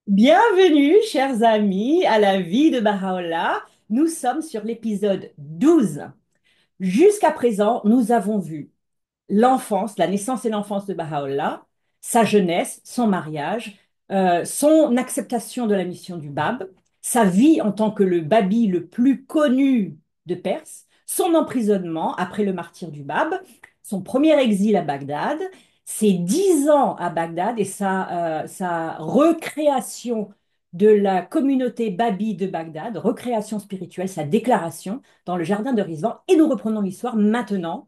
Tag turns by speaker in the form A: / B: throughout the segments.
A: Bienvenue, chers amis, à la vie de Baha'u'llah. Nous sommes sur l'épisode 12. Jusqu'à présent, nous avons vu l'enfance, la naissance et l'enfance de Baha'u'llah, sa jeunesse, son mariage, son acceptation de la mission du Bab, sa vie en tant que le Babi le plus connu de Perse, son emprisonnement après le martyre du Bab, son premier exil à Bagdad, ses 10 ans à Bagdad et sa recréation de la communauté Babi de Bagdad, recréation spirituelle, sa déclaration dans le jardin de Rizwan. Et nous reprenons l'histoire maintenant.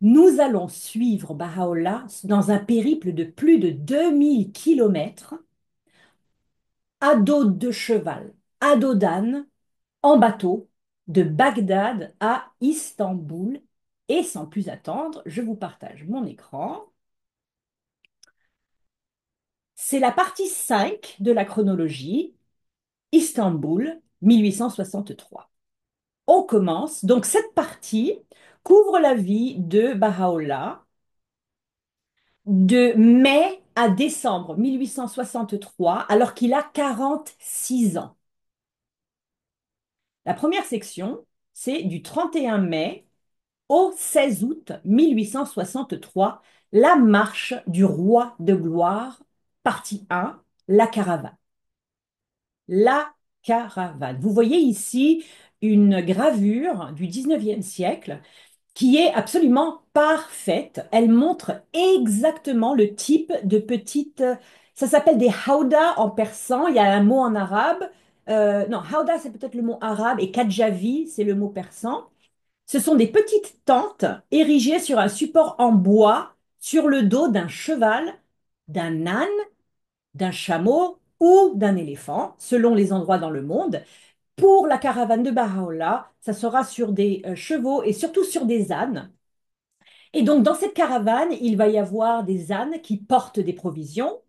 A: Nous allons suivre Baha'u'llah dans un périple de plus de 2000 kilomètres à dos de cheval, à dos d'âne, en bateau, de Bagdad à Istanbul. Et sans plus attendre, je vous partage mon écran. C'est la partie 5 de la chronologie, Istanbul, 1863. On commence. Donc cette partie couvre la vie de Baha'u'llah de mai à décembre 1863, alors qu'il a 46 ans. La première section, c'est du 31 mai au 16 août 1863, la marche du roi de gloire, partie 1, la caravane. La caravane. Vous voyez ici une gravure du 19e siècle qui est absolument parfaite. Elle montre exactement le type de petite. Ça s'appelle des hauda en persan. Il y a un mot en arabe. Non, hauda, c'est peut-être le mot arabe et kadjavi, c'est le mot persan. Ce sont des petites tentes érigées sur un support en bois sur le dos d'un cheval, d'un âne, d'un chameau ou d'un éléphant, selon les endroits dans le monde. Pour la caravane de Baha'u'llah, ça sera sur des chevaux et surtout sur des ânes. Et donc, dans cette caravane, il va y avoir des ânes qui portent des provisions,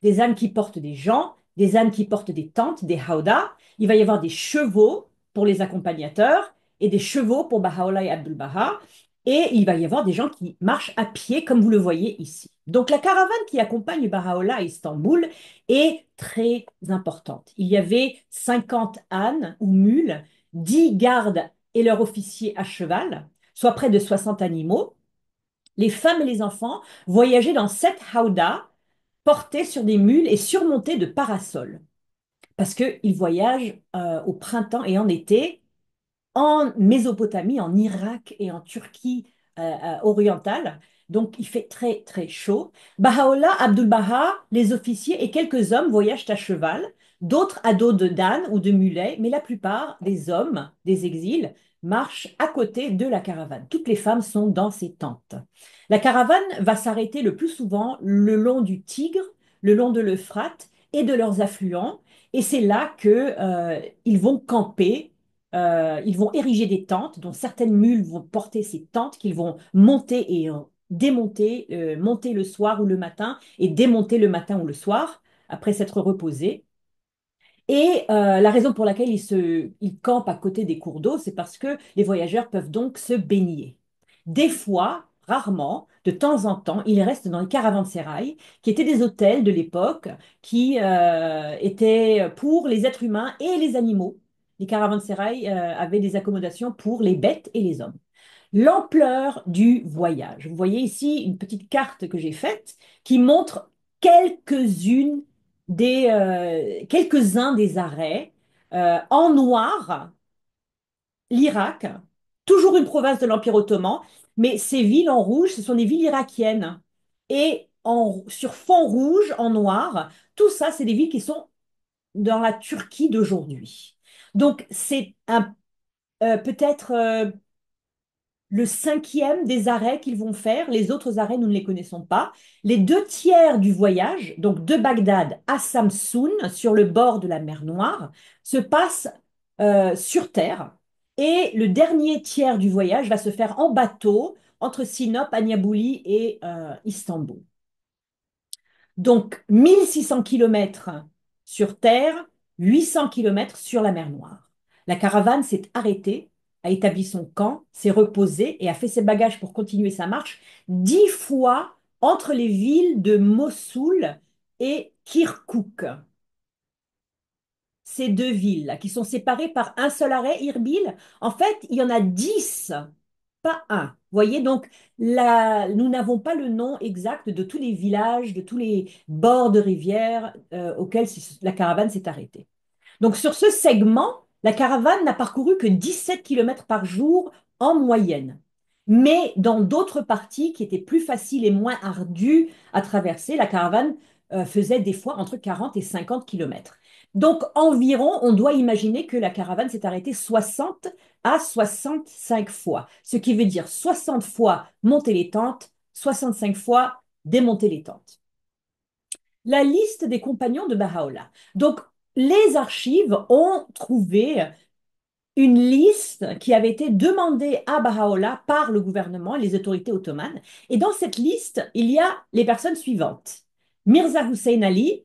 A: des ânes qui portent des gens, des ânes qui portent des tentes, des haudas. Il va y avoir des chevaux pour les accompagnateurs et des chevaux pour Baha'u'llah et Abdul Baha. Et il va y avoir des gens qui marchent à pied, comme vous le voyez ici. Donc, la caravane qui accompagne Baha'u'llah à Istanbul est très importante. Il y avait 50 ânes ou mules, 10 gardes et leurs officiers à cheval, soit près de 60 animaux. Les femmes et les enfants voyageaient dans 7 haudas portés sur des mules et surmontés de parasols. Parce qu'ils voyagent au printemps et en été en Mésopotamie, en Irak et en Turquie orientale. Donc, il fait très, très chaud. Baha'u'llah, Abdul Baha, les officiers et quelques hommes voyagent à cheval, d'autres à dos de d'âne ou de mulet, mais la plupart des hommes des exils marchent à côté de la caravane. Toutes les femmes sont dans ces tentes. La caravane va s'arrêter le plus souvent le long du Tigre, le long de l'Euphrate et de leurs affluents. Et c'est là que, ils vont camper, ils vont ériger des tentes, dont certaines mules vont porter ces tentes qu'ils vont monter et démonter, monter le soir ou le matin et démonter le matin ou le soir après s'être reposés. Et la raison pour laquelle ils campent à côté des cours d'eau, c'est parce que les voyageurs peuvent donc se baigner. Des fois, rarement, de temps en temps, ils restent dans les caravansérails, qui étaient des hôtels de l'époque, qui étaient pour les êtres humains et les animaux. Les caravansérails avaient des accommodations pour les bêtes et les hommes. L'ampleur du voyage. Vous voyez ici une petite carte que j'ai faite qui montre quelques-unes quelques-uns des arrêts. En noir, l'Irak, toujours une province de l'Empire ottoman, mais ces villes en rouge, ce sont des villes irakiennes. Et sur fond rouge, en noir, tout ça, c'est des villes qui sont dans la Turquie d'aujourd'hui. Donc, c'est peut-être le cinquième des arrêts qu'ils vont faire. Les autres arrêts, nous ne les connaissons pas. Les 2 tiers du voyage, donc de Bagdad à Samsun, sur le bord de la mer Noire, se passent sur terre. Et le dernier tiers du voyage va se faire en bateau entre Sinop, Agnabouli et Istanbul. Donc 1600 kilomètres sur terre, 800 kilomètres sur la mer Noire. La caravane s'est arrêtée, a établi son camp, s'est reposée et a fait ses bagages pour continuer sa marche 10 fois entre les villes de Mossoul et Kirkouk. ces deux villes-là, qui sont séparées par un seul arrêt, Irbil, en fait, il y en a 10, pas un. Vous voyez, donc nous n'avons pas le nom exact de tous les villages, de tous les bords de rivière auxquels la caravane s'est arrêtée. Donc sur ce segment, la caravane n'a parcouru que 17 kilomètres par jour en moyenne. Mais dans d'autres parties qui étaient plus faciles et moins ardues à traverser, la caravane faisait des fois entre 40 et 50 kilomètres. Donc environ, on doit imaginer que la caravane s'est arrêtée 60 à 65 fois, ce qui veut dire 60 fois monter les tentes, 65 fois démonter les tentes. La liste des compagnons de Baha'u'llah. Donc, les archives ont trouvé une liste qui avait été demandée à Baha'u'llah par le gouvernement et les autorités ottomanes. Et dans cette liste, il y a les personnes suivantes. Mirza Hussein Ali,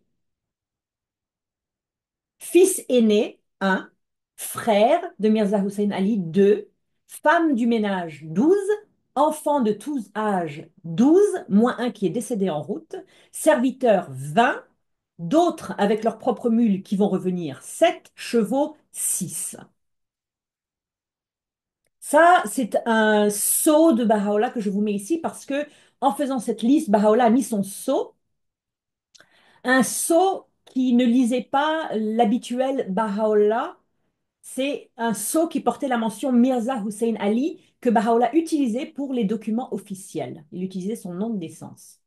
A: fils aîné, 1, frère de Mirza Hussein Ali, 2, femme du ménage, 12, enfant de tous âges, 12, moins un qui est décédé en route, serviteurs, 20, d'autres avec leurs propres mules qui vont revenir, 7, chevaux, 6. Ça, c'est un sceau de Baha'u'llah que je vous mets ici parce que en faisant cette liste, Baha'u'llah a mis son sceau, un sceau qui ne lisait pas l'habituel Baha'u'llah. C'est un sceau qui portait la mention Mirza Hussein Ali que Baha'u'llah utilisait pour les documents officiels. Il utilisait son nom de naissance.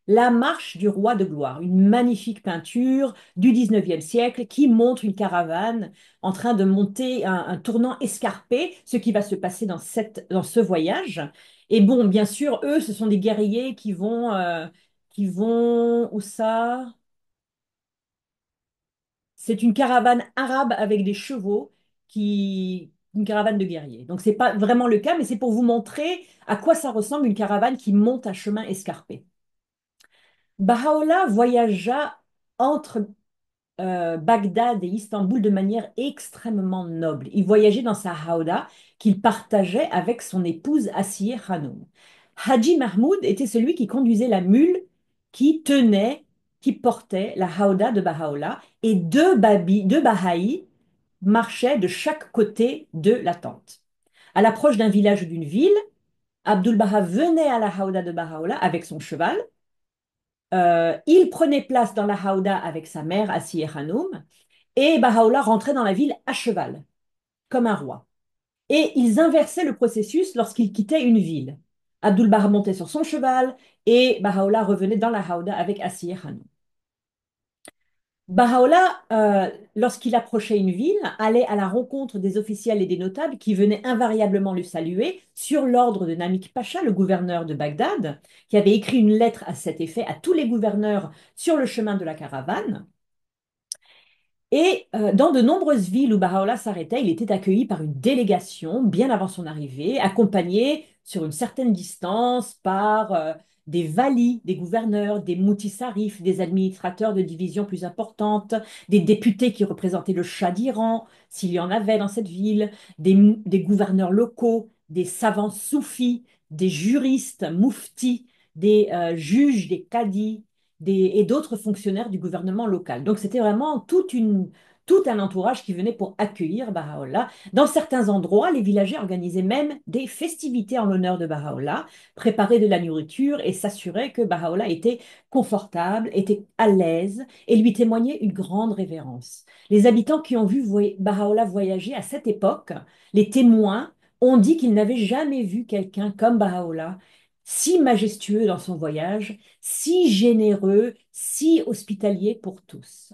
A: La marche du roi de gloire, une magnifique peinture du 19e siècle qui montre une caravane en train de monter un tournant escarpé, ce qui va se passer dans ce voyage. Et bon, bien sûr, eux, ce sont des guerriers qui vont, où ça? C'est une caravane arabe avec des chevaux, une caravane de guerriers. Donc, ce n'est pas vraiment le cas, mais c'est pour vous montrer à quoi ça ressemble une caravane qui monte un chemin escarpé. Baha'u'llah voyagea entre Bagdad et Istanbul de manière extrêmement noble. Il voyageait dans sa hauda qu'il partageait avec son épouse Asiye Hanoum. Haji Mahmoud était celui qui conduisait la mule qui portait la hauda de Baha'u'llah et deux Baha'i marchaient de chaque côté de la tente. À l'approche d'un village ou d'une ville, Abdul Baha venait à la hauda de Baha'u'llah avec son cheval. Il prenait place dans la hauda avec sa mère, Asiye Hanoum, et Baha'u'llah rentrait dans la ville à cheval, comme un roi. Et ils inversaient le processus lorsqu'ils quittaient une ville. Abdul Baha montait sur son cheval et Baha'u'llah revenait dans la hauda avec Asiye Hanoum. Baha'u'llah, lorsqu'il approchait une ville, allait à la rencontre des officiels et des notables qui venaient invariablement le saluer sur l'ordre de Namik Pacha, le gouverneur de Bagdad, qui avait écrit une lettre à cet effet à tous les gouverneurs sur le chemin de la caravane. Et dans de nombreuses villes où Baha'u'llah s'arrêtait, il était accueilli par une délégation bien avant son arrivée, accompagné sur une certaine distance par des valis, des gouverneurs, des moutisarifs, des administrateurs de divisions plus importantes, des députés qui représentaient le Shah d'Iran, s'il y en avait dans cette ville, des gouverneurs locaux, des savants soufis, des juristes, mouftis, des juges, des cadis et d'autres fonctionnaires du gouvernement local. Donc c'était vraiment tout un entourage qui venait pour accueillir Baha'u'llah. Dans certains endroits, les villageois organisaient même des festivités en l'honneur de Baha'u'llah, préparaient de la nourriture et s'assuraient que Baha'u'llah était confortable, était à l'aise et lui témoignaient une grande révérence. Les habitants qui ont vu Baha'u'llah voyager à cette époque, les témoins, ont dit qu'ils n'avaient jamais vu quelqu'un comme Baha'u'llah, si majestueux dans son voyage, si généreux, si hospitalier pour tous.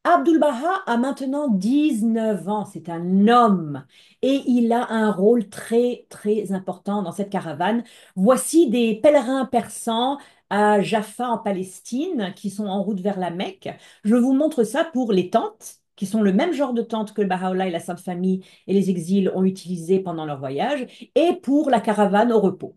A: Abdul Baha a maintenant 19 ans, c'est un homme et il a un rôle très très important dans cette caravane. Voici des pèlerins persans à Jaffa en Palestine qui sont en route vers la Mecque. Je vous montre ça pour les tentes, qui sont le même genre de tentes que le Baha'u'llah et la Sainte Famille et les exils ont utilisé pendant leur voyage, et pour la caravane au repos.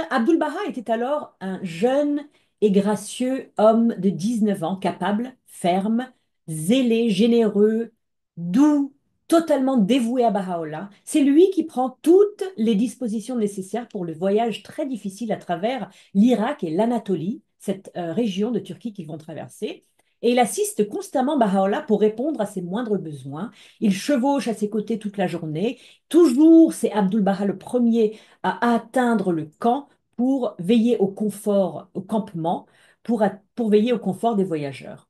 A: Abdul Baha était alors un jeune et gracieux homme de 19 ans, capable, ferme, zélé, généreux, doux, totalement dévoué à Baha'u'llah. C'est lui qui prend toutes les dispositions nécessaires pour le voyage très difficile à travers l'Irak et l'Anatolie, cette région de Turquie qu'ils vont traverser. et il assiste constamment Baha'u'llah pour répondre à ses moindres besoins. Il chevauche à ses côtés toute la journée. Toujours, c'est Abdul Baha le premier à atteindre le camp pour veiller au confort, au campement, pour veiller au confort des voyageurs.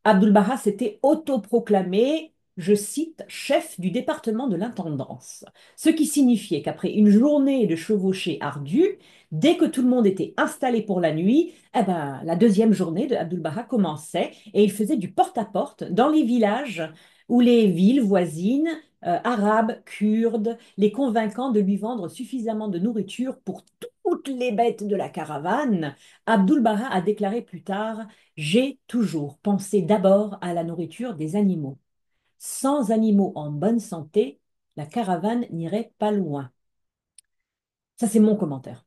A: Abdul Baha s'était autoproclamé, je cite, chef du département de l'intendance, ce qui signifiait qu'après une journée de chevauchée ardue, dès que tout le monde était installé pour la nuit, eh ben, la deuxième journée de Abdul Baha commençait et il faisait du porte-à-porte dans les villages ou les villes voisines, arabes, kurdes, les convainquant de lui vendre suffisamment de nourriture pour toutes les bêtes de la caravane. Abdul Baha a déclaré plus tard: j'ai toujours pensé d'abord à la nourriture des animaux. Sans animaux en bonne santé, la caravane n'irait pas loin. Ça, c'est mon commentaire.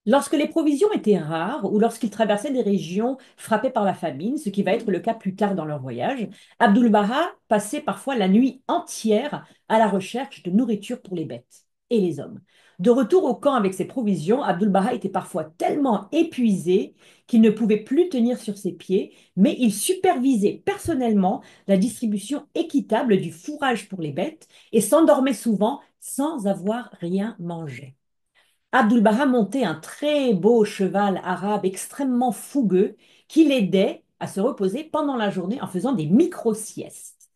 A: Lorsque les provisions étaient rares ou lorsqu'ils traversaient des régions frappées par la famine, ce qui va être le cas plus tard dans leur voyage, Abdul Baha passait parfois la nuit entière à la recherche de nourriture pour les bêtes et les hommes. De retour au camp avec ses provisions, Abdul Baha était parfois tellement épuisé qu'il ne pouvait plus tenir sur ses pieds, mais il supervisait personnellement la distribution équitable du fourrage pour les bêtes et s'endormait souvent sans avoir rien mangé. Abdul Baha montait un très beau cheval arabe extrêmement fougueux qui l'aidait à se reposer pendant la journée en faisant des micro-siestes.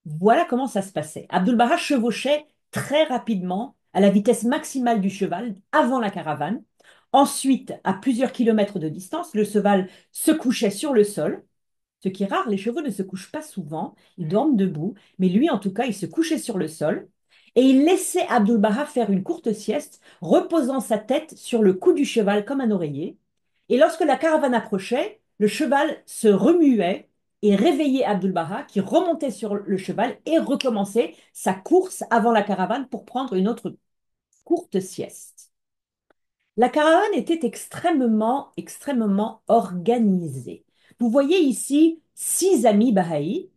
A: Voilà comment ça se passait. Abdul Baha chevauchait très rapidement à la vitesse maximale du cheval avant la caravane. Ensuite, à plusieurs kilomètres de distance, le cheval se couchait sur le sol. Ce qui est rare, les chevaux ne se couchent pas souvent, ils dorment debout, mais lui, en tout cas, il se couchait sur le sol et il laissait Abdul Baha faire une courte sieste, reposant sa tête sur le cou du cheval comme un oreiller. Et lorsque la caravane approchait, le cheval se remuait et réveillait Abdul Baha, qui remontait sur le cheval et recommençait sa course avant la caravane pour prendre une autre courte sieste. La caravane était extrêmement, extrêmement organisée. Vous voyez ici 6 amis Baha'i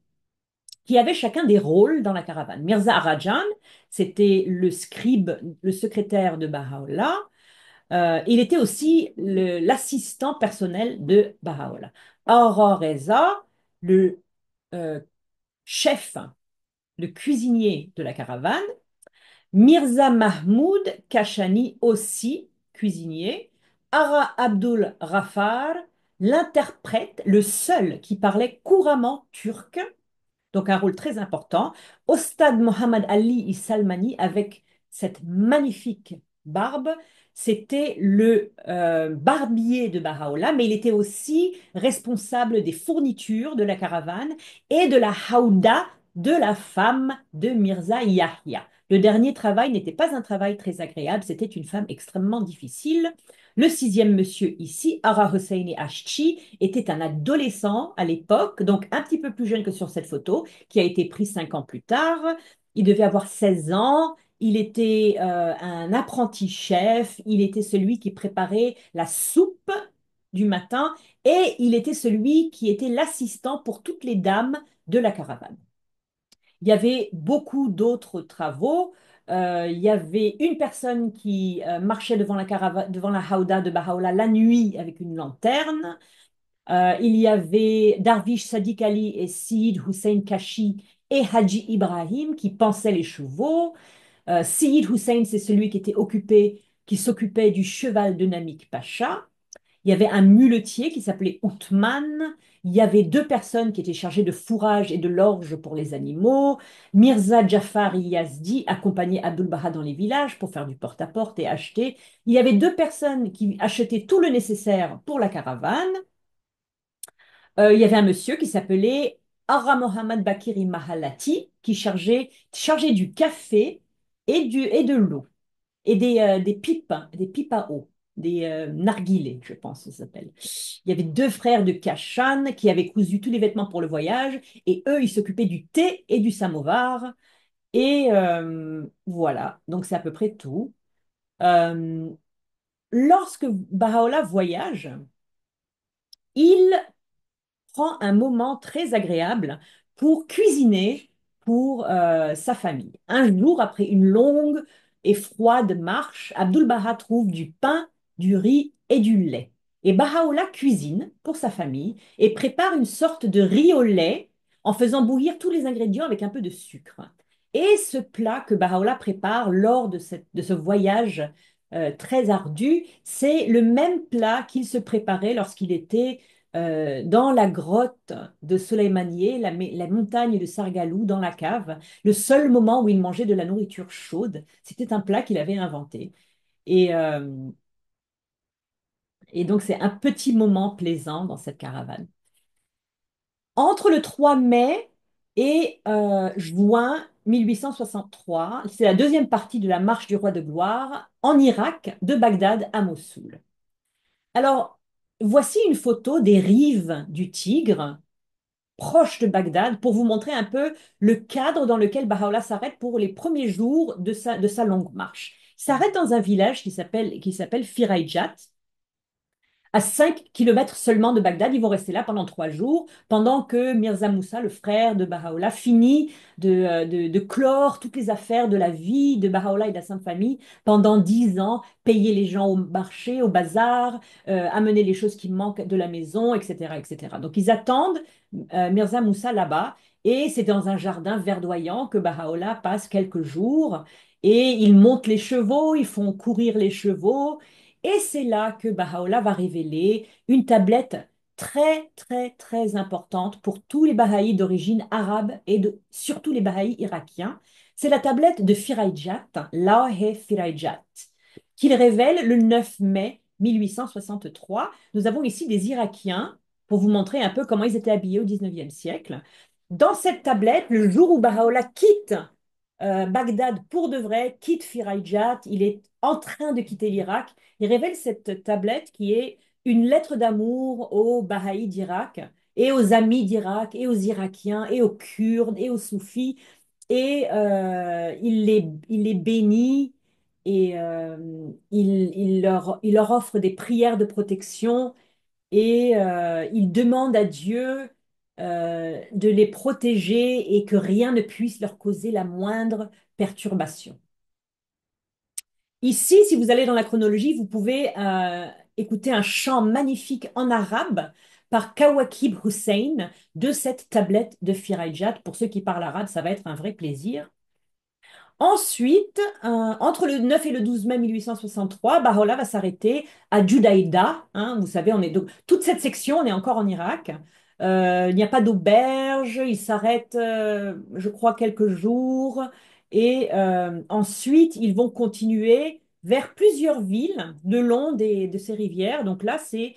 A: qui avaient chacun des rôles dans la caravane. Mirza Arajan, c'était le scribe, le secrétaire de Baha'u'llah. Il était aussi l'assistant personnel de Baha'u'llah. Aurore Reza, le euh, chef, le cuisinier de la caravane. Mirza Mahmoud Kashani aussi, cuisinier. Ara Abdul Rafar, l'interprète, le seul qui parlait couramment turc, donc un rôle très important. Ostad Mohammad Ali Salmani, avec cette magnifique barbe, c'était le barbier de Baha'u'llah, mais il était aussi responsable des fournitures de la caravane et de la hauda de la femme de Mirza Yahya. Le dernier travail n'était pas un travail très agréable, c'était une femme extrêmement difficile. Le sixième monsieur ici, Ara Hosseini Ashchi, était un adolescent à l'époque, donc un petit peu plus jeune que sur cette photo, qui a été pris 5 ans plus tard. Il devait avoir 16 ans. Il était un apprenti chef. Il était celui qui préparait la soupe du matin et il était celui qui était l'assistant pour toutes les dames de la caravane. Il y avait beaucoup d'autres travaux. Il y avait une personne qui marchait devant la caravane, devant la hauda de Baha'u'llah la nuit avec une lanterne. Il y avait Darwish Sadiq Ali et Sid Hussein Kashi et Haji Ibrahim qui pansaient les chevaux. Seyid Hussein, c'est celui qui était occupé, qui s'occupait du cheval de Namik Pacha. Il y avait un muletier qui s'appelait Outman. Il y avait 2 personnes qui étaient chargées de fourrage et de l'orge pour les animaux. Mirza Jafar Yazdi accompagnait Abdul Baha dans les villages pour faire du porte-à-porte et acheter. Il y avait 2 personnes qui achetaient tout le nécessaire pour la caravane. Il y avait un monsieur qui s'appelait Ara Mohammad Bakiri Mahalati qui chargeait du café et de l'eau et des pipes à eau, des narguilés, je pense que ça s'appelle. Il y avait 2 frères de Kashan qui avaient cousu tous les vêtements pour le voyage et eux, ils s'occupaient du thé et du samovar. Et voilà, donc c'est à peu près tout. Euh, Lorsque Baha'u'llah voyage, il prend un moment très agréable pour cuisiner pour sa famille. Un jour, après une longue et froide marche, Abdul Baha trouve du pain, du riz et du lait. Et Baha'u'llah cuisine pour sa famille et prépare une sorte de riz au lait en faisant bouillir tous les ingrédients avec un peu de sucre. Et ce plat que Baha'u'llah prépare lors de ce voyage très ardu, c'est le même plat qu'il se préparait lorsqu'il était dans la grotte de Soleimaniye, la montagne de Sargalou, dans la cave. Le seul moment où il mangeait de la nourriture chaude, c'était un plat qu'il avait inventé. Et, euh, et donc, c'est un petit moment plaisant dans cette caravane. Entre le 3 mai et juin 1863, c'est la deuxième partie de la marche du roi de gloire en Irak, de Bagdad à Mossoul. Alors, voici une photo des rives du Tigre, proche de Bagdad, pour vous montrer un peu le cadre dans lequel Baha'u'llah s'arrête pour les premiers jours de sa longue marche. Il s'arrête dans un village qui s'appelle Firayjat, à 5 kilomètres seulement de Bagdad. Ils vont rester là pendant 3 jours, pendant que Mirza Moussa, le frère de Baha'u'llah, finit de clore toutes les affaires de la vie de Baha'u'llah et de la Sainte Famille pendant 10 ans, payer les gens au marché, au bazar, amener les choses qui manquent de la maison, etc., etc. Donc ils attendent Mirza Moussa là-bas, et c'est dans un jardin verdoyant que Baha'u'llah passe quelques jours, et ils montent les chevaux, ils font courir les chevaux, et c'est là que Baha'u'llah va révéler une tablette très, très, très importante pour tous les Bahaïs d'origine arabe et surtout les Bahaïs irakiens. C'est la tablette de Firayjat, Lawh-e Firayjat, qu'il révèle le 9 mai 1863. Nous avons ici des Irakiens pour vous montrer un peu comment ils étaient habillés au 19e siècle. Dans cette tablette, le jour où Baha'u'llah quitte Bagdad pour de vrai, quitte Firayjat, il est en train de quitter l'Irak. Il révèle cette tablette qui est une lettre d'amour aux Bahaïs d'Irak et aux amis d'Irak et aux Irakiens et aux Kurdes et aux Soufis. Et il les bénit, et il leur offre des prières de protection, et il demande à Dieu de les protéger et que rien ne puisse leur causer la moindre perturbation. Ici, si vous allez dans la chronologie, vous pouvez écouter un chant magnifique en arabe par Kawakib Hussein de cette tablette de Firayjat. Pour ceux qui parlent arabe, ça va être un vrai plaisir. Ensuite, entre le 9 et le 12 mai 1863, Baha'u'llah va s'arrêter à Judaïda. Hein, vous savez, donc, toute cette section, on est encore en Irak. Il n'y a pas d'auberge. Il s'arrête, je crois, quelques jours. Et ensuite, ils vont continuer vers plusieurs villes le long de ces rivières. Donc là, c'est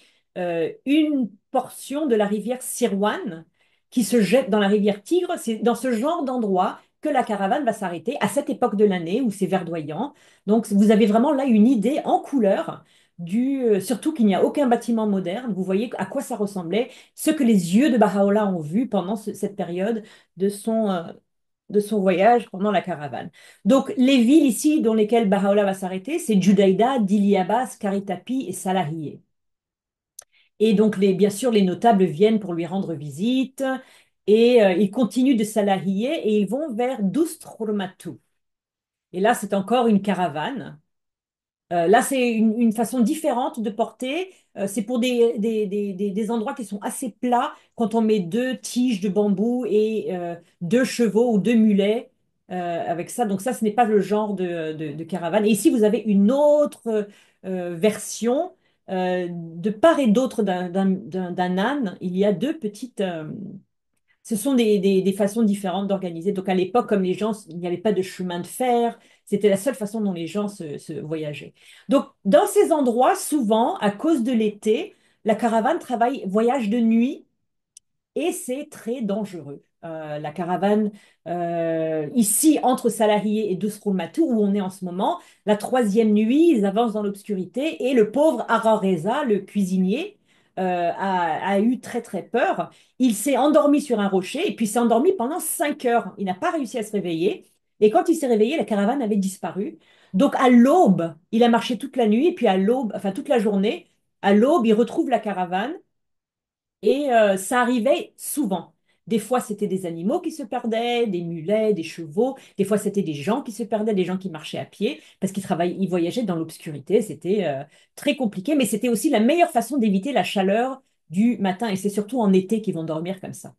A: une portion de la rivière Sirwan qui se jette dans la rivière Tigre. C'est dans ce genre d'endroit que la caravane va s'arrêter à cette époque de l'année où c'est verdoyant. Donc vous avez vraiment là une idée en couleur surtout qu'il n'y a aucun bâtiment moderne. Vous voyez à quoi ça ressemblait, ce que les yeux de Baha'u'llah ont vu pendant cette période de de son voyage pendant la caravane. Donc les villes ici dans lesquelles Baha'u'llah va s'arrêter, c'est Judaïda, Dili Abbas, Karitapi et Salahiye. Et donc, bien sûr, les notables viennent pour lui rendre visite, et ils continuent de Salahiye et ils vont vers Doust Khurmatou. Et là, c'est encore une caravane. Là, c'est une façon différente de porter. C'est pour des endroits qui sont assez plats, quand on met deux tiges de bambou et deux chevaux ou deux mulets avec ça. Donc ça, ce n'est pas le genre de caravane. Et ici, vous avez une autre version. De part et d'autre d'un âne, il y a deux petites, ce sont des façons différentes d'organiser. Donc à l'époque, comme les gens, il n'y avait pas de chemin de fer, c'était la seule façon dont les gens se voyageaient. Donc dans ces endroits, souvent, à cause de l'été, la caravane voyage de nuit, et c'est très dangereux. La caravane, ici, entre Salahiye et Dousroulmatou, où on est en ce moment, la troisième nuit, ils avancent dans l'obscurité, et le pauvre Harareza, le cuisinier, a eu très très peur. Il s'est endormi sur un rocher, et puis s'est endormi pendant 5 heures. Il n'a pas réussi à se réveiller, et quand il s'est réveillé, la caravane avait disparu. Donc à l'aube, il a marché toute la nuit, et puis à l'aube, enfin toute la journée, à l'aube, il retrouve la caravane, et ça arrivait souvent. Des fois, c'était des animaux qui se perdaient, des mulets, des chevaux. Des fois, c'était des gens qui se perdaient, des gens qui marchaient à pied, parce qu'ils travaillaient, ils voyageaient dans l'obscurité. C'était très compliqué, mais c'était aussi la meilleure façon d'éviter la chaleur du matin. Et c'est surtout en été qu'ils vont dormir comme ça.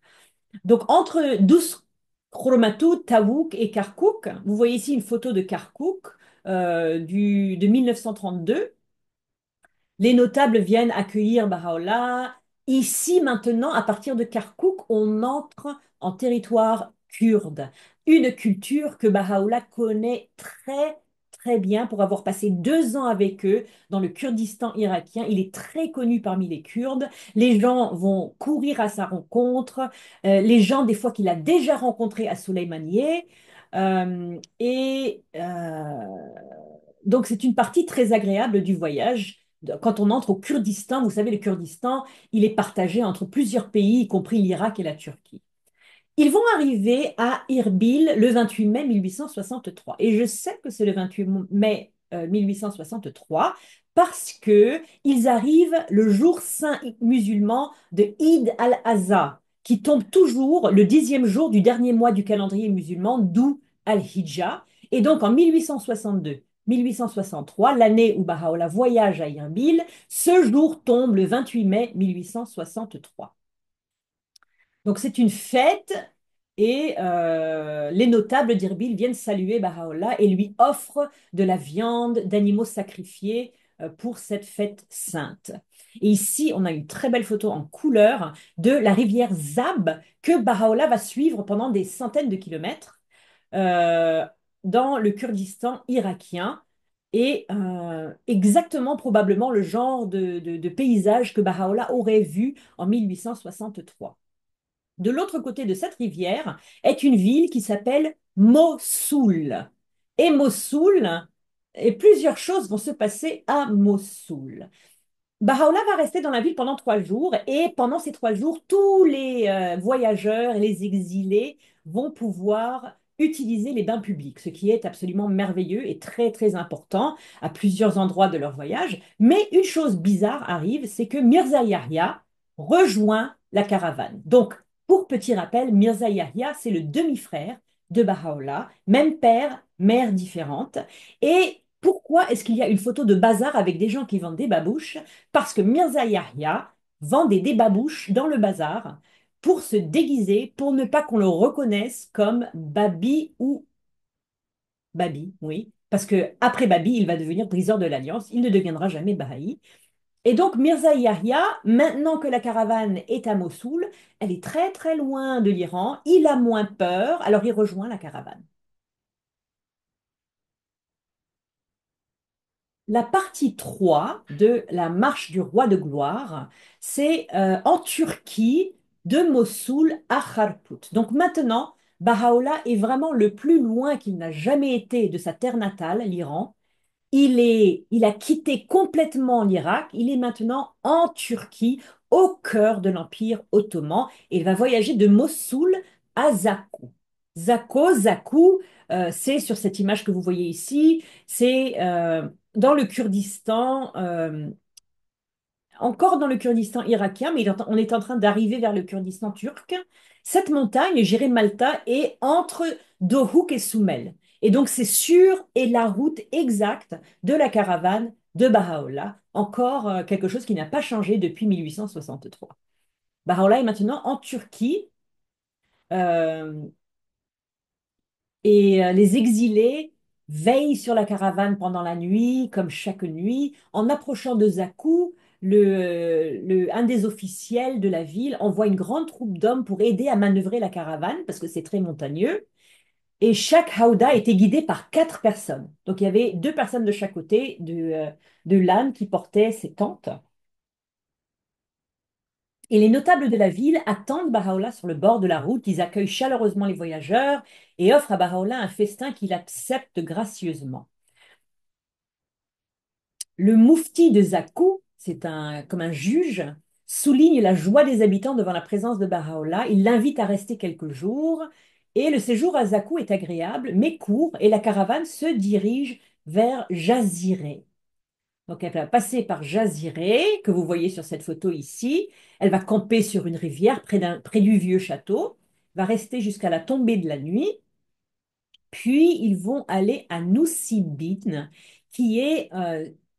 A: Donc, entre Douce Chromatou, Tawouk et Karkouk, vous voyez ici une photo de Karkouk de 1932. Les notables viennent accueillir Baha'u'llah. Ici, maintenant, à partir de Kirkouk, on entre en territoire kurde, une culture que Baha'u'llah connaît très, très bien pour avoir passé 2 ans avec eux dans le Kurdistan irakien. Il est très connu parmi les Kurdes. Les gens vont courir à sa rencontre. Les gens, des fois, qu'il a déjà rencontrés à Soleimaniye. Donc, c'est une partie très agréable du voyage. Quand on entre au Kurdistan, vous savez, le Kurdistan, il est partagé entre plusieurs pays, y compris l'Irak et la Turquie. Ils vont arriver à Irbil le 28 mai 1863. Et je sais que c'est le 28 mai 1863 parce que ils arrivent le jour saint musulman de Eid al-Adha, qui tombe toujours le 10e jour du dernier mois du calendrier musulman, d'où al-Hijjah. Et donc en 1862, 1863, l'année où Baha'u'llah voyage à Irbil, ce jour tombe le 28 mai 1863. Donc c'est une fête et les notables d'Irbil viennent saluer Baha'u'llah et lui offrent de la viande d'animaux sacrifiés pour cette fête sainte. Et ici, on a une très belle photo en couleur de la rivière Zab que Baha'u'llah va suivre pendant des centaines de kilomètres euh, dans le Kurdistan irakien. Et exactement probablement le genre de paysage que Baha'u'llah aurait vu en 1863. De l'autre côté de cette rivière est une ville qui s'appelle Mossoul. Et Mossoul, et plusieurs choses vont se passer à Mossoul. Baha'u'llah va rester dans la ville pendant 3 jours et pendant ces 3 jours, tous les voyageurs et les exilés vont pouvoir utiliser les bains publics, ce qui est absolument merveilleux et très très important à plusieurs endroits de leur voyage. Mais une chose bizarre arrive, c'est que Mirza Yahya rejoint la caravane. Donc, pour petit rappel, Mirza Yahya, c'est le demi-frère de Baha'u'llah, même père, mère différente. Et pourquoi est-ce qu'il y a une photo de bazar avec des gens qui vendent des babouches? Parce que Mirza Yahya vendait des babouches dans le bazar pour se déguiser, pour ne pas qu'on le reconnaisse comme Babi ou Babi, oui. Parce que après Babi, il va devenir briseur de l'Alliance, il ne deviendra jamais Baha'i. Et donc Mirza Yahya, maintenant que la caravane est à Mossoul, elle est très très loin de l'Iran, il a moins peur, alors il rejoint la caravane. La partie 3 de la marche du roi de gloire, c'est en Turquie, de Mossoul à Kharpout. Donc maintenant, Baha'u'llah est vraiment le plus loin qu'il n'a jamais été de sa terre natale, l'Iran. Il a quitté complètement l'Irak. Il est maintenant en Turquie, au cœur de l'Empire ottoman. Et il va voyager de Mossoul à Zakou. Zakou, c'est sur cette image que vous voyez ici. C'est dans le Kurdistan, encore dans le Kurdistan irakien, mais on est en train d'arriver vers le Kurdistan turc. Cette montagne, Jéré Malta, est entre Dohuk et Soumel. Et donc, c'est sûr et la route exacte de la caravane de Baha'u'llah. Encore quelque chose qui n'a pas changé depuis 1863. Baha'u'llah est maintenant en Turquie. euh, et les exilés veillent sur la caravane pendant la nuit, comme chaque nuit. En approchant de Zakou, un des officiels de la ville envoie une grande troupe d'hommes pour aider à manœuvrer la caravane, parce que c'est très montagneux. Et chaque hauda était guidé par 4 personnes. Donc il y avait 2 personnes de chaque côté de l'âne qui portait ses tentes. Et les notables de la ville attendent Baha'u'llah sur le bord de la route. Ils accueillent chaleureusement les voyageurs et offrent à Baha'u'llah un festin qu'il accepte gracieusement. Le moufti de Zakou, comme un juge, souligne la joie des habitants devant la présence de Baha'u'llah. Il l'invite à rester quelques jours. Et le séjour à Zakou est agréable, mais court, et la caravane se dirige vers Jaziré. Donc, elle va passer par Jaziré, que vous voyez sur cette photo ici. Elle va camper sur une rivière près du vieux château, va rester jusqu'à la tombée de la nuit. Puis, ils vont aller à Nusimbin, qui est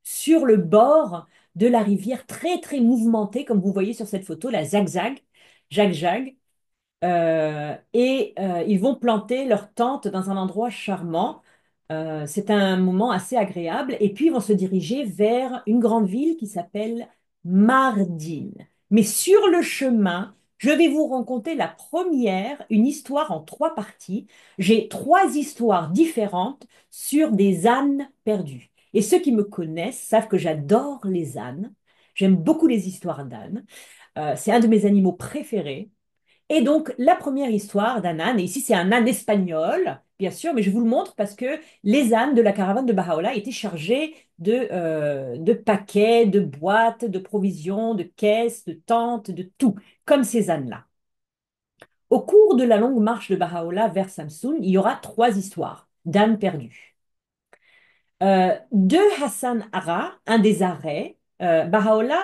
A: sur le bord de la rivière, très, très mouvementée, comme vous voyez sur cette photo, la zagzag, jag-jag. Ils vont planter leur tente dans un endroit charmant. C'est un moment assez agréable. Et puis, ils vont se diriger vers une grande ville qui s'appelle Mardin. Mais sur le chemin, je vais vous raconter la première, une histoire en trois parties. J'ai trois histoires différentes sur des ânes perdus. Et ceux qui me connaissent savent que j'adore les ânes. J'aime beaucoup les histoires d'ânes. C'est un de mes animaux préférés. Et donc, la première histoire d'un âne, et ici c'est un âne espagnol, bien sûr, mais je vous le montre parce que les ânes de la caravane de Baha'u'llah étaient chargés de paquets, de boîtes, de provisions, de caisses, de tentes, de tout, comme ces ânes-là. Au cours de la longue marche de Baha'u'llah vers Samsun, il y aura trois histoires d'ânes perdus. De Hassan Ara, un des arrêts, Baha'u'llah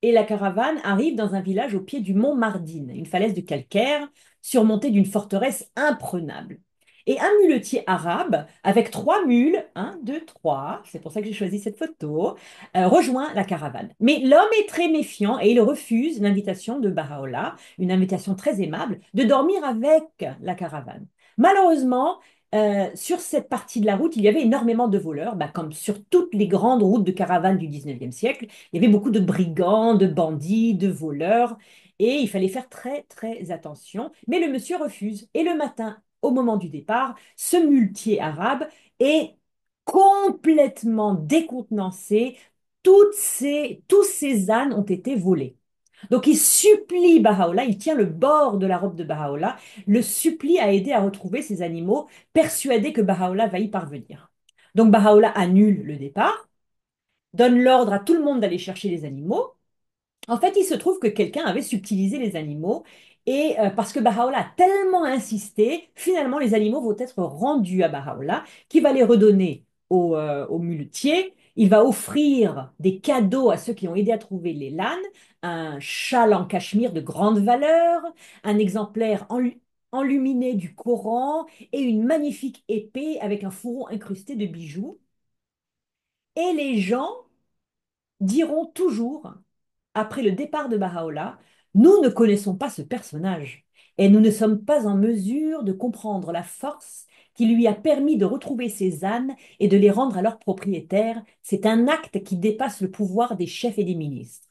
A: et la caravane arrive dans un village au pied du mont Mardin, une falaise de calcaire surmontée d'une forteresse imprenable. Et un muletier arabe, avec trois mules, un, deux, trois, c'est pour ça que j'ai choisi cette photo, rejoint la caravane. Mais l'homme est très méfiant et il refuse l'invitation de Baha'u'llah, une invitation très aimable, de dormir avec la caravane. Malheureusement, sur cette partie de la route, il y avait énormément de voleurs, bah, comme sur toutes les grandes routes de caravane du 19e siècle. Il y avait beaucoup de brigands, de bandits, de voleurs, et il fallait faire très, très attention. Mais le monsieur refuse. Et le matin, au moment du départ, ce muletier arabe est complètement décontenancé. Tous ces ânes ont été volés. Donc il supplie Baha'u'llah, il tient le bord de la robe de Baha'u'llah, le supplie à aider à retrouver ces animaux, persuadé que Baha'u'llah va y parvenir. Donc Baha'u'llah annule le départ, donne l'ordre à tout le monde d'aller chercher les animaux. En fait, il se trouve que quelqu'un avait subtilisé les animaux et parce que Baha'u'llah a tellement insisté, finalement les animaux vont être rendus à Baha'u'llah qui va les redonner au muletier. Il va offrir des cadeaux à ceux qui ont aidé à trouver les lanes, un châle en cachemire de grande valeur, un exemplaire enluminé du Coran et une magnifique épée avec un fourreau incrusté de bijoux. Et les gens diront toujours, après le départ de Baha'u'llah, nous ne connaissons pas ce personnage et nous ne sommes pas en mesure de comprendre la force qui lui a permis de retrouver ses ânes et de les rendre à leurs propriétaires. C'est un acte qui dépasse le pouvoir des chefs et des ministres.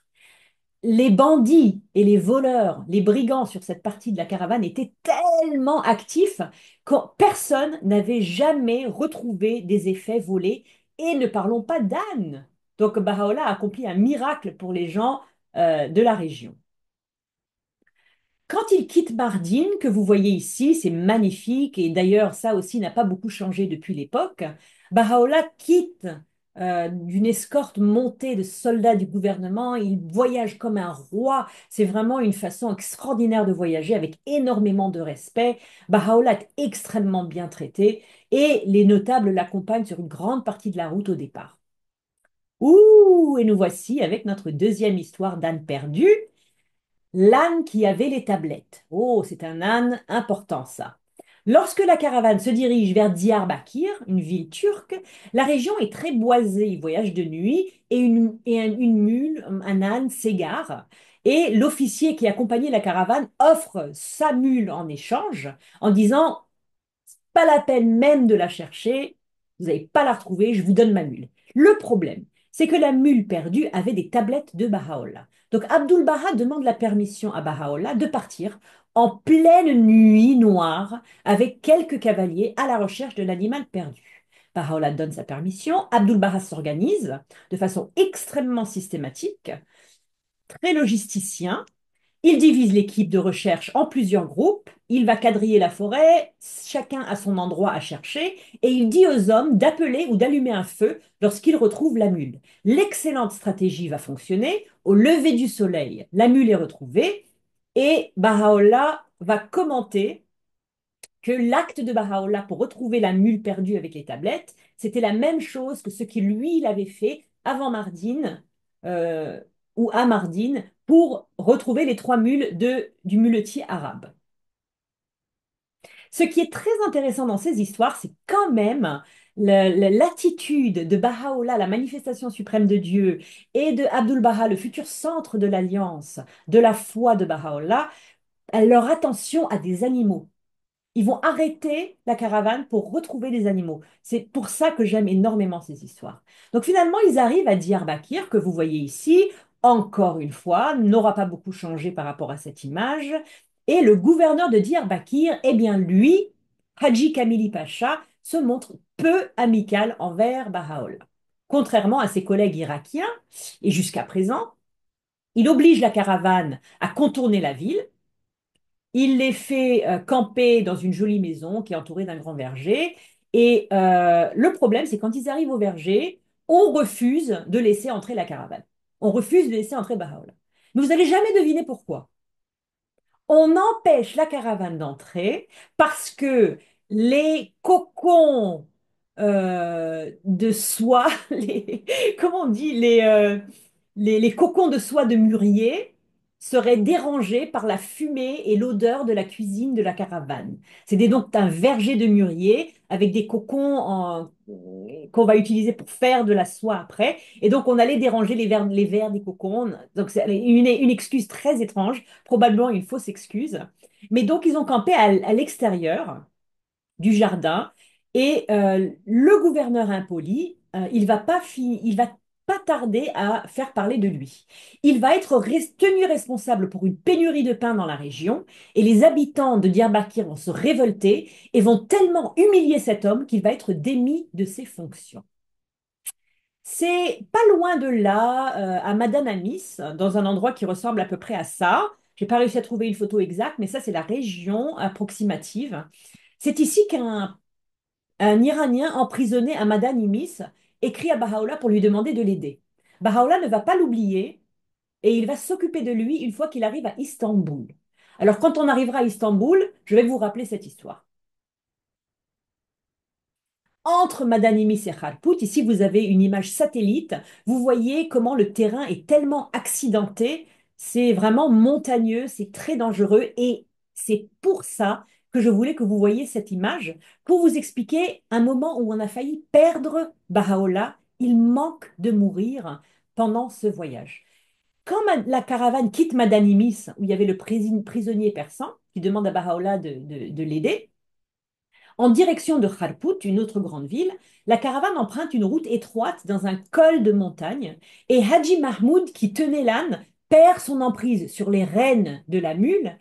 A: Les bandits et les voleurs, les brigands sur cette partie de la caravane étaient tellement actifs que personne n'avait jamais retrouvé des effets volés. Et ne parlons pas d'ânes. Donc Baha'u'llah a accompli un miracle pour les gens de la région. Quand il quitte Mardin, que vous voyez ici, c'est magnifique, et d'ailleurs ça aussi n'a pas beaucoup changé depuis l'époque, Baha'u'llah quitte d'une escorte montée de soldats du gouvernement, il voyage comme un roi, c'est vraiment une façon extraordinaire de voyager avec énormément de respect. Baha'u'llah est extrêmement bien traité, et les notables l'accompagnent sur une grande partie de la route au départ. Ouh, et nous voici avec notre deuxième histoire d'âne perdu. L'âne qui avait les tablettes. Oh, c'est un âne important, ça. Lorsque la caravane se dirige vers Diyarbakir, une ville turque, la région est très boisée. Il voyage de nuit et une mule, un âne, s'égare. Et l'officier qui accompagnait la caravane offre sa mule en échange en disant pas la peine même de la chercher, vous n'allez pas la retrouver, je vous donne ma mule. Le problème, c'est que la mule perdue avait des tablettes de Baha'u'llah. Donc Abdul Baha demande la permission à Baha'u'llah de partir en pleine nuit noire avec quelques cavaliers à la recherche de l'animal perdu. Baha'u'llah donne sa permission, Abdul Baha s'organise de façon extrêmement systématique, très logisticien, il divise l'équipe de recherche en plusieurs groupes, il va quadriller la forêt, chacun à son endroit à chercher, et il dit aux hommes d'appeler ou d'allumer un feu lorsqu'ils retrouvent la mule. L'excellente stratégie va fonctionner. Au lever du soleil, la mule est retrouvée, et Baha'u'llah va commenter que l'acte de Baha'u'llah pour retrouver la mule perdue avec les tablettes, c'était la même chose que ce qu'il lui il avait fait avant Mardin euh, ou à Mardin pour retrouver les trois mules du muletier arabe. Ce qui est très intéressant dans ces histoires, c'est quand même l'attitude de Baha'u'llah, la manifestation suprême de Dieu, et de Abdul Baha, le futur centre de l'alliance, de la foi de Baha'u'llah, à leur attention à des animaux. Ils vont arrêter la caravane pour retrouver des animaux. C'est pour ça que j'aime énormément ces histoires. Donc finalement, ils arrivent à Diyarbakir, que vous voyez ici, encore une fois, n'aura pas beaucoup changé par rapport à cette image. Et le gouverneur de Diyarbakir, eh bien lui, Haji Kamili Pacha, se montre peu amical envers Baha'u'llah. Contrairement à ses collègues irakiens, et jusqu'à présent, il oblige la caravane à contourner la ville. Il les fait camper dans une jolie maison qui est entourée d'un grand verger. Et le problème, c'est quand ils arrivent au verger, on refuse de laisser entrer la caravane. On refuse de laisser entrer Baha'u'llah. Mais vous n'allez jamais deviner pourquoi. On empêche la caravane d'entrer parce que les cocons de soie, comment on dit, les cocons de soie de mûrier seraient dérangés par la fumée et l'odeur de la cuisine de la caravane. C'était donc un verger de mûrier avec des cocons qu'on va utiliser pour faire de la soie après. Et donc, on allait déranger les vers des cocons. Donc, c'est une excuse très étrange, probablement une fausse excuse. Mais donc, ils ont campé à l'extérieur du jardin. Et le gouverneur impoli, il va pas tarder à faire parler de lui. Il va être tenu responsable pour une pénurie de pain dans la région, et les habitants de Diyarbakir vont se révolter et vont tellement humilier cet homme qu'il va être démis de ses fonctions. C'est pas loin de là, à Madanamis, dans un endroit qui ressemble à peu près à ça. J'ai pas réussi à trouver une photo exacte, mais ça, c'est la région approximative. C'est ici qu'un Iranien emprisonné à Madanimis écrit à Baha'u'llah pour lui demander de l'aider. Baha'u'llah ne va pas l'oublier et il va s'occuper de lui une fois qu'il arrive à Istanbul. Alors, quand on arrivera à Istanbul, je vais vous rappeler cette histoire. Entre Madanimis et Kharpout, ici vous avez une image satellite, vous voyez comment le terrain est tellement accidenté, c'est vraiment montagneux, c'est très dangereux et c'est pour ça que je voulais que vous voyiez cette image pour vous expliquer un moment où on a failli perdre Baha'u'llah, il manque de mourir pendant ce voyage. Quand la caravane quitte Madanimis, où il y avait le prisonnier persan qui demande à Baha'u'llah de l'aider, en direction de Kharpout, une autre grande ville, la caravane emprunte une route étroite dans un col de montagne et Haji Mahmoud, qui tenait l'âne, perd son emprise sur les rênes de la mule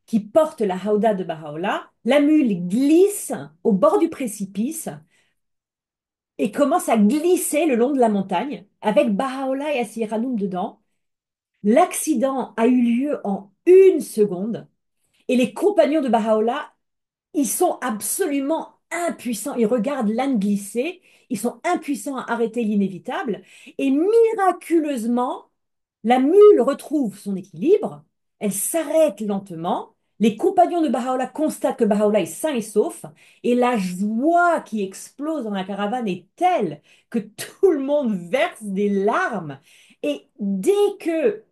A: qui porte la hauda de Baha'u'llah. La mule glisse au bord du précipice et commence à glisser le long de la montagne avec Baha'u'llah et Asiranoum dedans. L'accident a eu lieu en une seconde et les compagnons de Baha'u'llah, ils sont absolument impuissants. Ils regardent l'âne glisser. Ils sont impuissants à arrêter l'inévitable. Et miraculeusement, la mule retrouve son équilibre. Elle s'arrête lentement. Les compagnons de Baha'u'llah constatent que Baha'u'llah est sain et sauf. Et la joie qui explose dans la caravane est telle que tout le monde verse des larmes. Et dès que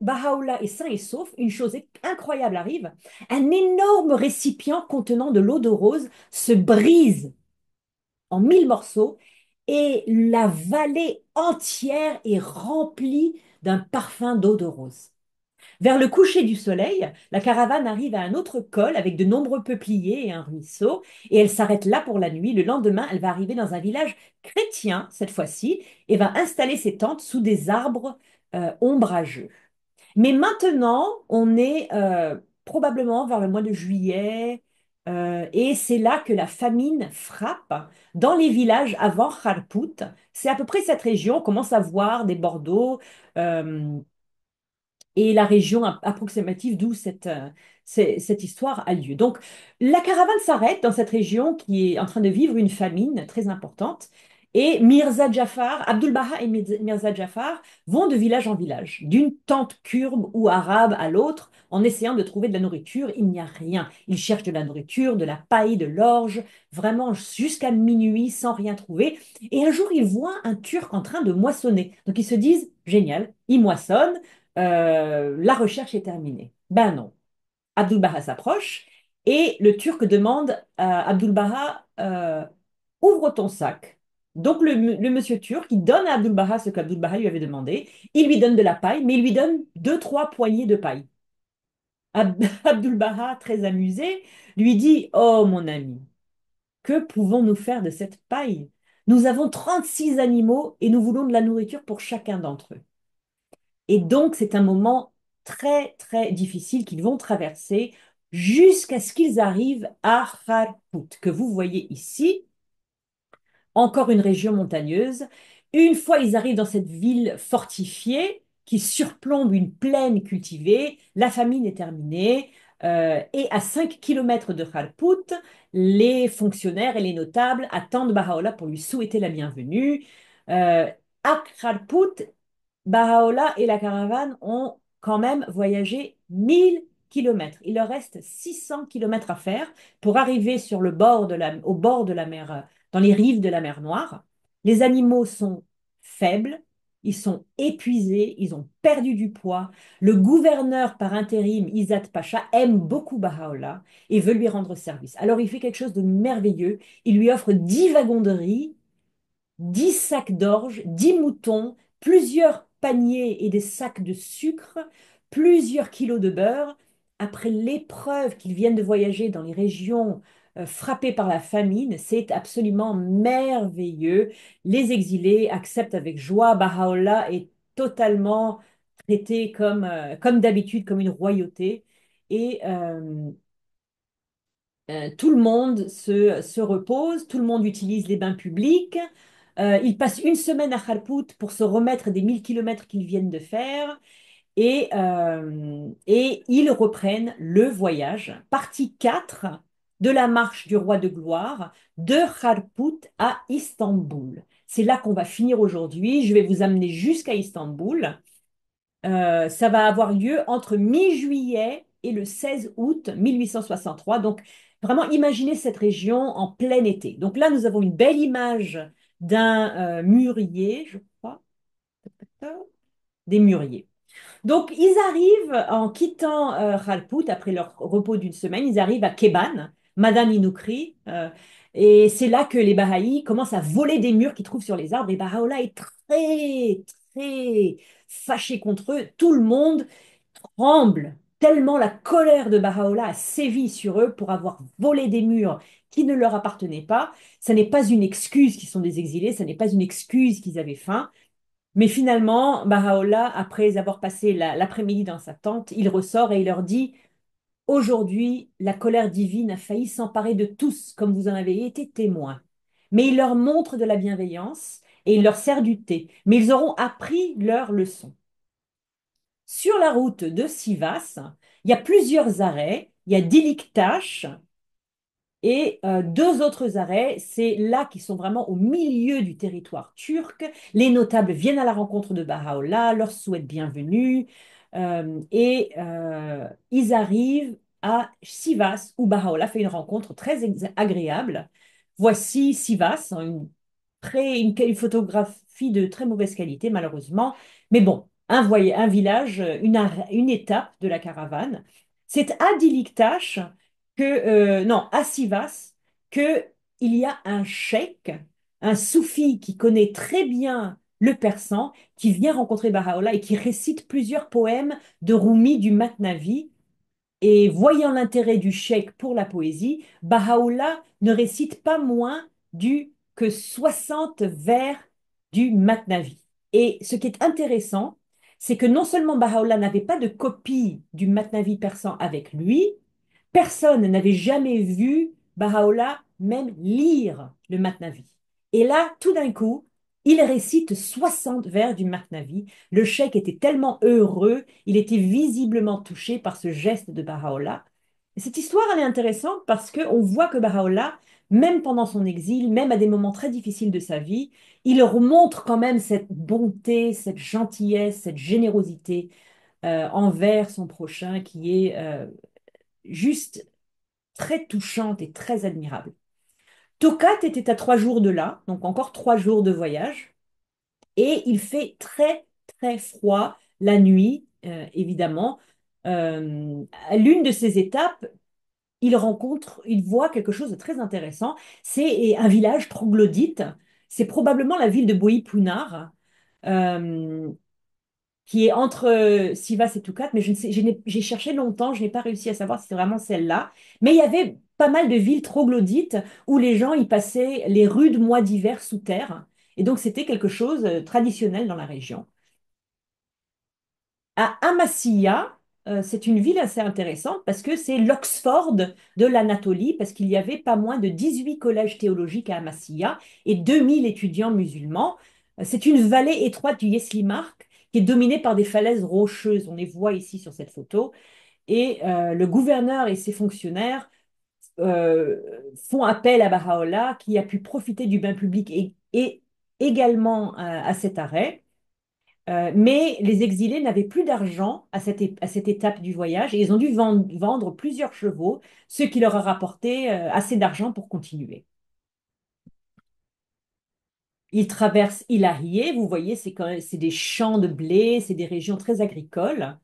A: Baha'u'llah est sain et sauf, une chose incroyable arrive, un énorme récipient contenant de l'eau de rose se brise en 1000 morceaux et la vallée entière est remplie d'un parfum d'eau de rose. Vers le coucher du soleil, la caravane arrive à un autre col avec de nombreux peupliers et un ruisseau, et elle s'arrête là pour la nuit. Le lendemain, elle va arriver dans un village chrétien, cette fois-ci, et va installer ses tentes sous des arbres ombrageux. Mais maintenant, on est probablement vers le mois de juillet, et c'est là que la famine frappe dans les villages avant Kharpout. C'est à peu près cette région, on commence à voir des Bordeaux euh, et la région approximative d'où cette histoire a lieu. Donc, la caravane s'arrête dans cette région qui est en train de vivre une famine très importante. Et Mirza Jafar, Abdul Baha et Mirza Jafar vont de village en village, d'une tente kurde ou arabe à l'autre, en essayant de trouver de la nourriture. Il n'y a rien. Ils cherchent de la nourriture, de la paille, de l'orge, vraiment jusqu'à minuit sans rien trouver. Et un jour, ils voient un Turc en train de moissonner. Donc ils se disent, génial, il moissonne, la recherche est terminée. Ben non. Abdul Baha s'approche et le Turc demande à Abdul Baha, ouvre ton sac. Donc le monsieur turc, il donne à Abdul Baha ce qu'Abdul Baha lui avait demandé. Il lui donne de la paille, mais il lui donne deux, trois poignées de paille. Abdul Baha, très amusé, lui dit, oh mon ami, que pouvons-nous faire de cette paille? Nous avons 36 animaux et nous voulons de la nourriture pour chacun d'entre eux. Et donc, c'est un moment très, très difficile qu'ils vont traverser jusqu'à ce qu'ils arrivent à Kharpout, que vous voyez ici, encore une région montagneuse. Une fois ils arrivent dans cette ville fortifiée qui surplombe une plaine cultivée, la famine est terminée. Et à 5 kilomètres de Kharpout, les fonctionnaires et les notables attendent Baha'u'llah pour lui souhaiter la bienvenue. À Kharpout, Baha'u'llah et la caravane ont quand même voyagé 1 000 kilomètres. Il leur reste 600 kilomètres à faire pour arriver sur au bord de la mer, dans les rives de la mer Noire. Les animaux sont faibles, ils sont épuisés, ils ont perdu du poids. Le gouverneur par intérim, Izzat Pacha, aime beaucoup Baha'u'llah et veut lui rendre service. Alors il fait quelque chose de merveilleux. Il lui offre 10 wagons de riz, 10 sacs d'orge, 10 moutons, plusieurs paniers et des sacs de sucre, plusieurs kilos de beurre. Après l'épreuve qu'ils viennent de voyager dans les régions frappées par la famine, c'est absolument merveilleux. Les exilés acceptent avec joie. Baha'u'llah est totalement traité comme d'habitude, comme une royauté. Et tout le monde se repose, tout le monde utilise les bains publics. Ils passent une semaine à Kharpout pour se remettre des 1 000 kilomètres qu'ils viennent de faire et ils reprennent le voyage, partie 4 de la marche du roi de gloire de Kharpout à Istanbul. C'est là qu'on va finir aujourd'hui. Je vais vous amener jusqu'à Istanbul. Ça va avoir lieu entre mi-juillet et le 16 août 1863. Donc, vraiment, imaginez cette région en plein été. Donc là, nous avons une belle image d'un mûrier, je crois, des mûriers. Donc, ils arrivent, en quittant Khalpout, après leur repos d'une semaine, ils arrivent à Keban, Madan Inukri, et c'est là que les Bahaïs commencent à voler des murs qu'ils trouvent sur les arbres. Et Baha'u'llah est très, très fâché contre eux. Tout le monde tremble, tellement la colère de Baha'u'llah a sévi sur eux pour avoir volé des murs qui ne leur appartenaient pas. Ça n'est pas une excuse qu'ils sont des exilés, ça n'est pas une excuse qu'ils avaient faim. Mais finalement, Baha'u'llah, après avoir passé l'après-midi dans sa tente, il ressort et il leur dit, aujourd'hui, la colère divine a failli s'emparer de tous, comme vous en avez été témoins. Mais il leur montre de la bienveillance et il leur sert du thé. Mais ils auront appris leur leçon. Sur la route de Sivas, il y a plusieurs arrêts. Il y a Diliktash, et deux autres arrêts, c'est là qui sont vraiment au milieu du territoire turc. Les notables viennent à la rencontre de Baha'u'llah, leur souhaitent bienvenue, ils arrivent à Sivas où Baha'u'llah fait une rencontre très agréable. Voici Sivas, hein, une photographie de très mauvaise qualité malheureusement, mais bon, un village, une étape de la caravane. C'est à Diliktash non, à Sivas, que il y a un cheikh, un soufi qui connaît très bien le persan, qui vient rencontrer Baha'u'llah et qui récite plusieurs poèmes de Rumi du Matnavi. Et voyant l'intérêt du cheikh pour la poésie, Baha'u'llah ne récite pas moins que 60 vers du Matnavi. Et ce qui est intéressant, c'est que non seulement Baha'u'llah n'avait pas de copie du Matnavi persan avec lui, personne n'avait jamais vu Baha'u'llah même lire le Matnavi. Et là, tout d'un coup, il récite 60 vers du Matnavi. Le cheikh était tellement heureux, il était visiblement touché par ce geste de Baha'u'llah. Cette histoire, elle est intéressante parce qu'on voit que Baha'u'lláh, même pendant son exil, même à des moments très difficiles de sa vie, il remontre quand même cette bonté, cette gentillesse, cette générosité envers son prochain qui est juste très touchante et très admirable. Tokat était à 3 jours de là, donc encore 3 jours de voyage, et il fait très très froid la nuit, évidemment. À l'une de ces étapes, il voit quelque chose de très intéressant. C'est un village troglodyte. C'est probablement la ville de Boï-Pounar, euh, qui est entre Sivas et Toukat, mais je ne sais, j'ai cherché longtemps, je n'ai pas réussi à savoir si c'est vraiment celle-là. Mais il y avait pas mal de villes troglodytes où les gens y passaient les rudes mois d'hiver sous terre. Et donc c'était quelque chose de traditionnel dans la région. À Amasya, c'est une ville assez intéressante parce que c'est l'Oxford de l'Anatolie, parce qu'il y avait pas moins de 18 collèges théologiques à Amasya et 2000 étudiants musulmans. C'est une vallée étroite du Yeslimark qui est dominée par des falaises rocheuses. On les voit ici sur cette photo. Et le gouverneur et ses fonctionnaires euh, font appel à Baha'u'lláh qui a pu profiter du bain public et également à cet arrêt. Mais les exilés n'avaient plus d'argent à cette étape du voyage et ils ont dû vendre plusieurs chevaux, ce qui leur a rapporté assez d'argent pour continuer. Ils traversent Ilahié, vous voyez, c'est des champs de blé, c'est des régions très agricoles.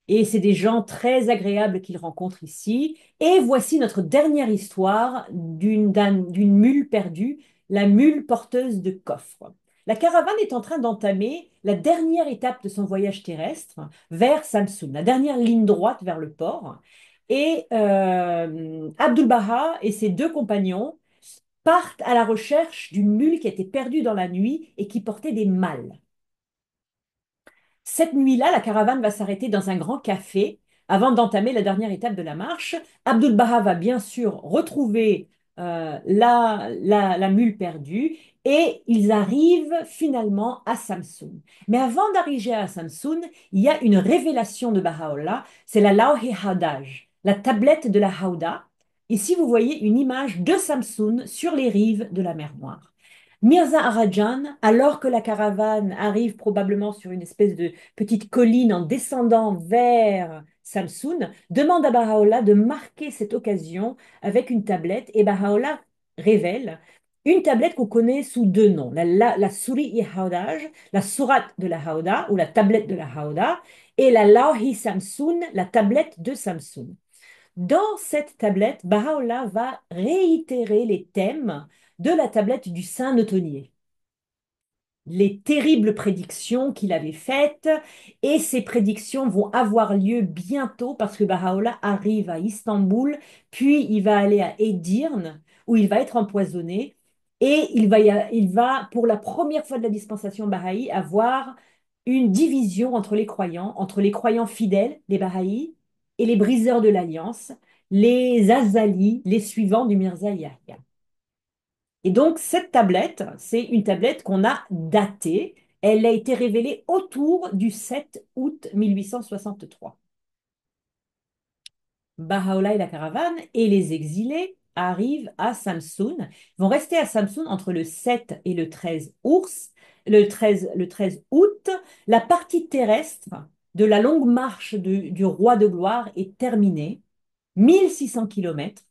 A: Et c'est des gens très agréables qu'ils rencontrent ici. Et voici notre dernière histoire d'une mule perdue, la mule porteuse de coffres. La caravane est en train d'entamer la dernière étape de son voyage terrestre vers Samsun, la dernière ligne droite vers le port. Et Abdul Baha et ses deux compagnons partent à la recherche d'une mule qui était perdue dans la nuit et qui portait des malles. Cette nuit-là, la caravane va s'arrêter dans un grand café avant d'entamer la dernière étape de la marche. Abdul Baha va bien sûr retrouver la mule perdue et ils arrivent finalement à Samsun. Mais avant d'arriver à Samsun, il y a une révélation de Baha'u'lláh, c'est la Lawh-e Hawdaj, la tablette de la Hawda. Ici, vous voyez une image de Samsun sur les rives de la mer Noire. Mirza Arajan, alors que la caravane arrive probablement sur une espèce de petite colline en descendant vers Samsun, demande à Baha'u'lláh de marquer cette occasion avec une tablette et Baha'u'lláh révèle une tablette qu'on connaît sous deux noms, la Suri-i Hawdaj, la sourate de la Hawda ou la tablette de la Hawda et la Lawh-i Samsun, la tablette de Samsun. Dans cette tablette, Baha'u'lláh va réitérer les thèmes de la tablette du Saint Notonnier, les terribles prédictions qu'il avait faites, et ces prédictions vont avoir lieu bientôt parce que Baha'u'lláh arrive à Istanbul, puis il va aller à Edirne, où il va être empoisonné, et il va, pour la première fois de la dispensation bahaï, avoir une division entre les croyants fidèles, les Bahaïs, et les briseurs de l'alliance, les Azalis, les suivants du Mirza Yahya. Et donc, cette tablette, c'est une tablette qu'on a datée. Elle a été révélée autour du 7 août 1863. Baha'u'lláh et la caravane et les exilés arrivent à Samsun. Ils vont rester à Samsun entre le 7 et le 13 août. La partie terrestre de la longue marche du roi de gloire est terminée. 1600 kilomètres,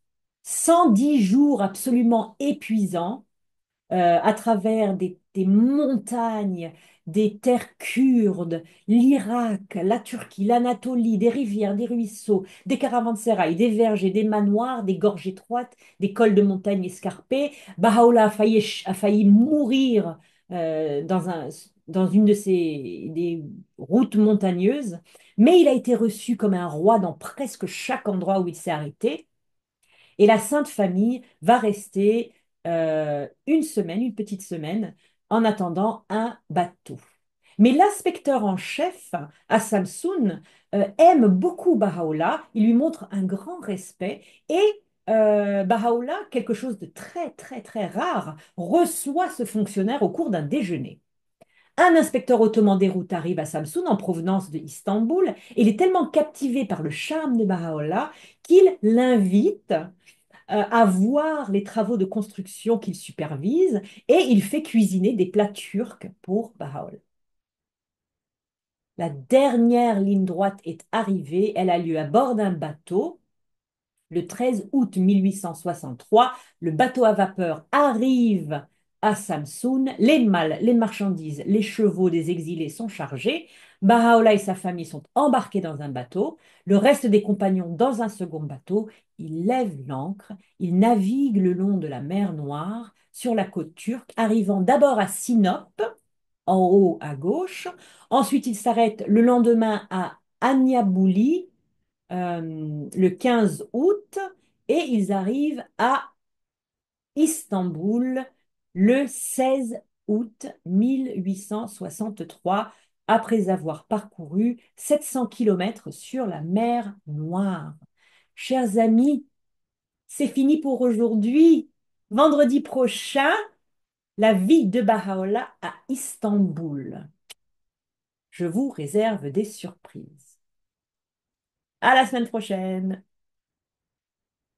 A: 110 jours absolument épuisants à travers des montagnes, des terres kurdes, l'Irak, la Turquie, l'Anatolie, des rivières, des ruisseaux, des caravansérails, des vergers, des manoirs, des gorges étroites, des cols de montagnes escarpés. Baha'u'lláh a failli mourir dans une de ces des routes montagneuses, mais il a été reçu comme un roi dans presque chaque endroit où il s'est arrêté. Et la Sainte Famille va rester une semaine, une petite semaine, en attendant un bateau. Mais l'inspecteur en chef à Samsun aime beaucoup Baha'u'lláh, il lui montre un grand respect et Baha'u'lláh, quelque chose de très très très rare, reçoit ce fonctionnaire au cours d'un déjeuner. Un inspecteur ottoman des routes arrive à Samsun en provenance de Istanbul. Et il est tellement captivé par le charme de Baha'u'llah qu'il l'invite à voir les travaux de construction qu'il supervise et il fait cuisiner des plats turcs pour Baha'u'llah. La dernière ligne droite est arrivée. Elle a lieu à bord d'un bateau. Le 13 août 1863, le bateau à vapeur arrive à Samsun. Les malles, les marchandises, les chevaux des exilés sont chargés. Baha'u'llah et sa famille sont embarqués dans un bateau. Le reste des compagnons dans un second bateau. Ils lèvent l'ancre. Ils naviguent le long de la mer Noire sur la côte turque, arrivant d'abord à Sinop, en haut à gauche. Ensuite, ils s'arrêtent le lendemain à Agnabouli, le 15 août, et ils arrivent à Istanbul le 16 août 1863, après avoir parcouru 700 kilomètres sur la mer Noire. Chers amis, c'est fini pour aujourd'hui. Vendredi prochain, la vie de Baha'u'llah à Istanbul. Je vous réserve des surprises. À la semaine prochaine.